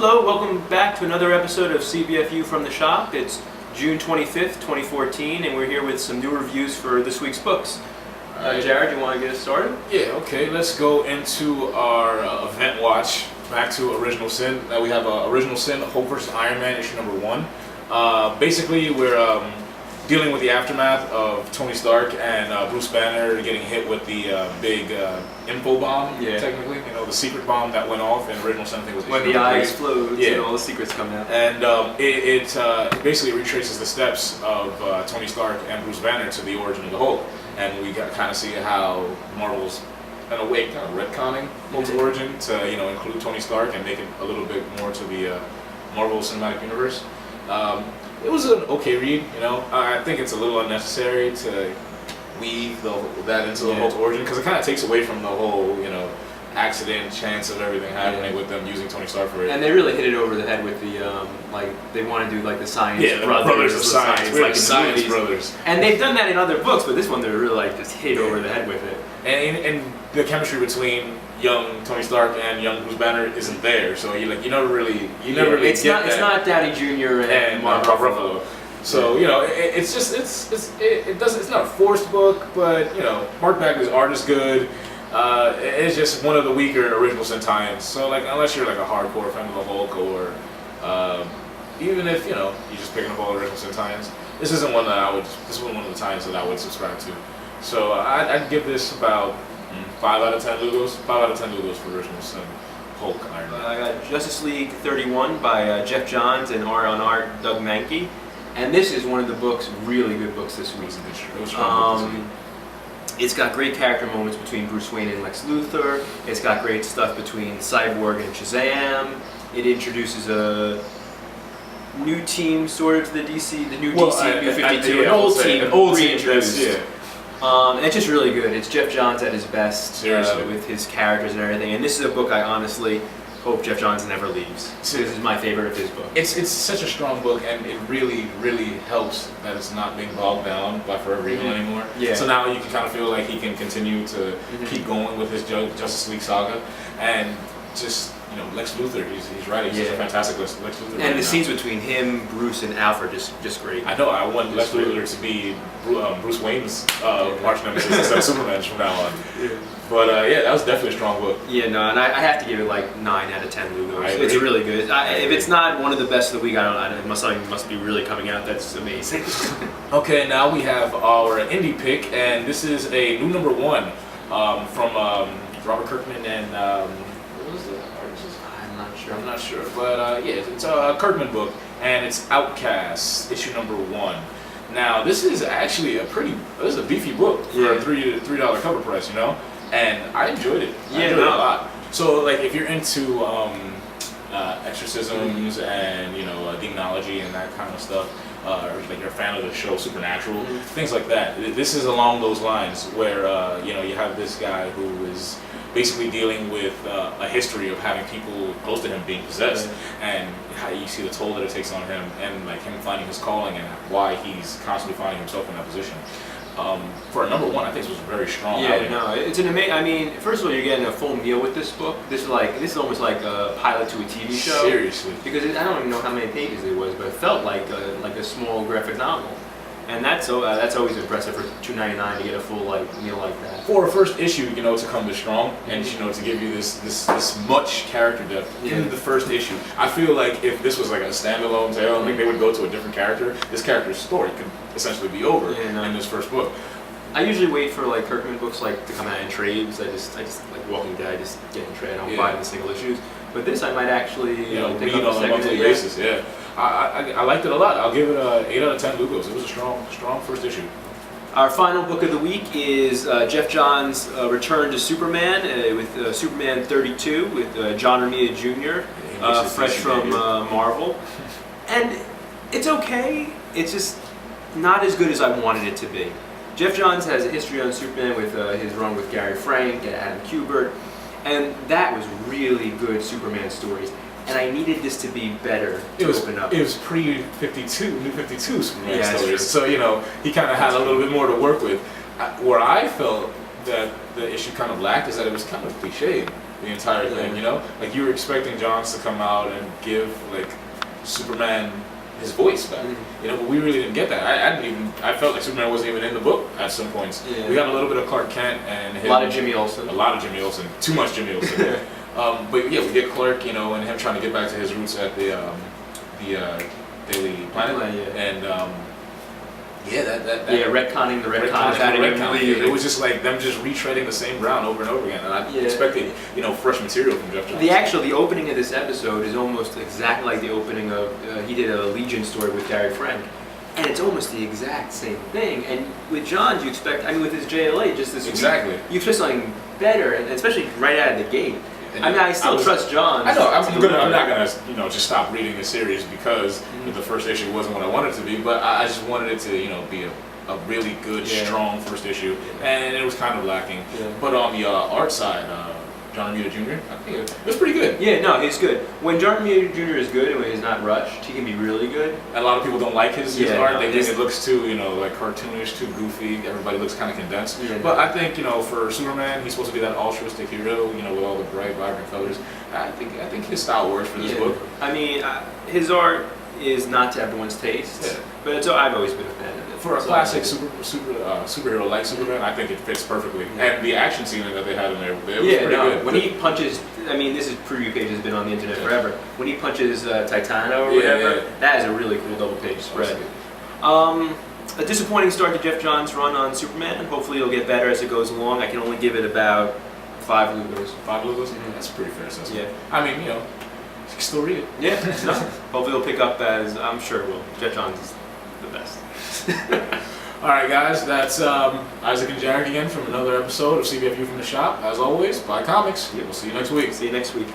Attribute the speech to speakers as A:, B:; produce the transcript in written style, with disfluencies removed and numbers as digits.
A: Hello, welcome back to another episode of CBFU from the shop. It's June 25th, 2014, and we're here with some new reviews for this week's books. Jarryd, you want to get us started?
B: Yeah, okay. Let's go into our event watch. Back to Original Sin. We have Original Sin, Hope vs. Iron Man, issue number 1. Basically, we're dealing with the aftermath of Tony Stark and Bruce Banner getting hit with the big info bomb, technically. You know, the secret bomb that went off in Original Sin. I think it was
A: when the eye explodes and all the secrets come out.
B: And it basically retraces the steps of Tony Stark and Bruce Banner to the origin of the Hulk. And we kind of see how Marvel's in a way kind of retconning Hulk's origin to include Tony Stark and make it a little bit more to the Marvel Cinematic Universe. It was an okay read, I think it's a little unnecessary to weave that into the Hulk's origin because it kind of takes away from the whole, accident chance of everything happening with them using Tony Stark for it.
A: And they really hit it over the head with the, they want to do like the Science
B: brothers of Science,
A: like
B: Science brothers.
A: And they've done that in other books, but this one they're really just hit over the head with it.
B: And the chemistry between young Tony Stark and young Bruce Banner isn't there, so you never really
A: it's not Daddy Jr. and Mark Ruffalo.
B: So it's not a forced book, but Mark Bagley's art is good. It's just one of the weaker Original Sin tie-ins. So unless you're a hardcore fan of the Hulk, or even if you're just picking up all the Original Sin tie-ins, this isn't one that this isn't one of the tie-ins that I would subscribe to. So I'd give this about 5 out of 10 Lugos. 5 out of 10 Lugos for Original Sin, Hulk, Iron Man.
A: I got Justice League 31 by Geoff John and art Doug Mahnke. And this is one of the really good books this week.
B: It was strong.
A: It's got great character moments between Bruce Wayne and Lex Luthor. It's got great stuff between Cyborg and Shazam. It introduces a new team sort of to the DC, the new DC New 52, an old team reintroduced. And it's just really good. It's Geoff Johns at his best with his characters and everything. And this is a book I honestly hope Geoff Johns never leaves. This is my favorite of his books.
B: It's such a strong book, and it really, really helps that it's not being bogged down by Forever Evil anymore.
A: Yeah.
B: So now you can kind of feel like he can continue to keep going with his Justice League saga, and just Lex Luthor. He's right. He's a fantastic Lex Luthor.
A: And the scenes between him, Bruce, and Alfred just great.
B: I know. I want Lex Luthor to be Bruce Wayne's arch nemesis instead of Superman from now on. But that was definitely a strong book.
A: Yeah, no, and I have to give it 9 out of 10 Lugos. It's really good. If it's not one of the best of the week, it must be really coming out. That's amazing.
B: Okay, now we have our indie pick, and this is a new number 1 from Robert Kirkman and what was the artist? I'm not sure, but it's a Kirkman book, and it's Outcast, issue number 1. Now, this is actually this is a beefy book for a $3 cover price, and I enjoyed it. I enjoyed it a lot. So, if you're into exorcisms and demonology and that kind of stuff, or you're a fan of the show Supernatural, things like that. This is along those lines where you have this guy who is basically dealing with a history of having people close to him being possessed, and how you see the toll that it takes on him, and him finding his calling and why he's constantly finding himself in that position. For a number 1, I think this was very strong.
A: It's an amazing. I mean, first of all, you're getting a full meal with this book. This is almost like a pilot to a TV show.
B: Seriously,
A: because I don't even know how many pages it was, but it felt like a small graphic novel. And that's always impressive for $2.99 to get a full meal like that.
B: For a first issue, to come this strong and to give you this much character depth in the first issue. I feel like if this was a standalone tale, they would go to a different character. This character's story could essentially be over in this first book.
A: I usually wait for Kirkman books to come out in trades. I just like Walking Dead, I just get in trade. I don't buy the single issues. But this I might actually
B: read on a monthly basis. Yeah. I liked it a lot. I'll give it 8 out of 10 Lugos. It was a strong first issue.
A: Our final book of the week is Geoff John's return to Superman with Superman 32 with John Romita Jr. Fresh from Marvel. And it's okay. It's just not as good as I wanted it to be. Geoff Johns has a history on Superman with his run with Gary Frank and Adam Kubert, and that was really good Superman stories. And I needed this to be better to open up.
B: It was pre-52, New 52 Superman stories, so he kind of had a little bit more to work with. Where I felt that the issue kind of lacked is that it was kind of cliched. the entire thing. You know, like you were expecting Johns to come out and give like Superman his voice back. You know, but we really didn't get that. I felt like Superman wasn't even in the book at some points. Yeah. We got a little bit of Clark Kent and him,
A: a lot of Jimmy Olsen.
B: A lot of Jimmy Olsen. Too much Jimmy Olsen. But yeah, we get Clark, you know, and him trying to get back to his roots at the Daily Planet, and
A: retconning the retcon.
B: It was just like them just retreading the same ground over and over again, and I expected, you know, fresh material from Geoff John.
A: The opening of this episode is almost exactly like the opening of he did a Legion story with Gary Frank, and it's almost the exact same thing. And with Johns, you expect, I mean, with his JLA, just this
B: exactly,
A: you expect something better, and especially right out of the gate. I mean, I still trust John.
B: I know. I'm not gonna, you know, just stop reading the series because the first issue wasn't what I wanted it to be. But I just wanted it to, you know, be a really good, strong first issue, and it was kind of lacking. But on the art side, John Romita Jr., I think it was pretty good.
A: Yeah, no, he's good. When John Romita Jr. is good and when he's not rushed, he can be really good.
B: A lot of people don't like his art. They think it looks too, you know, like cartoonish, too goofy. Everybody looks kind of condensed. But I think, you know, for Superman, he's supposed to be that altruistic hero, you know, with all the bright, vibrant colors. I think his style works for this book.
A: I mean, his art is not to everyone's taste, but I've always been a fan of it.
B: For a classic superhero like Superman, I think it fits perfectly. And the action scene that they had in there, it was pretty good.
A: When he punches, I mean, this preview page has been on the internet forever. When he punches Titano or whatever, that is a really cool double page spread. A disappointing start to Geoff John's run on Superman. Hopefully it'll get better as it goes along. I can only give it about 5 Lugos.
B: 5 Lugos? That's a pretty fair assessment. I mean, you know, you can still read it.
A: Yeah, no. Hopefully it'll pick up as, I'm sure it will. Geoff John's is the best.
B: All right, guys, that's Isaac and Jarryd again from another episode of CBFU from the Shop. As always, buy comics. We'll see you next week.
A: See you next week.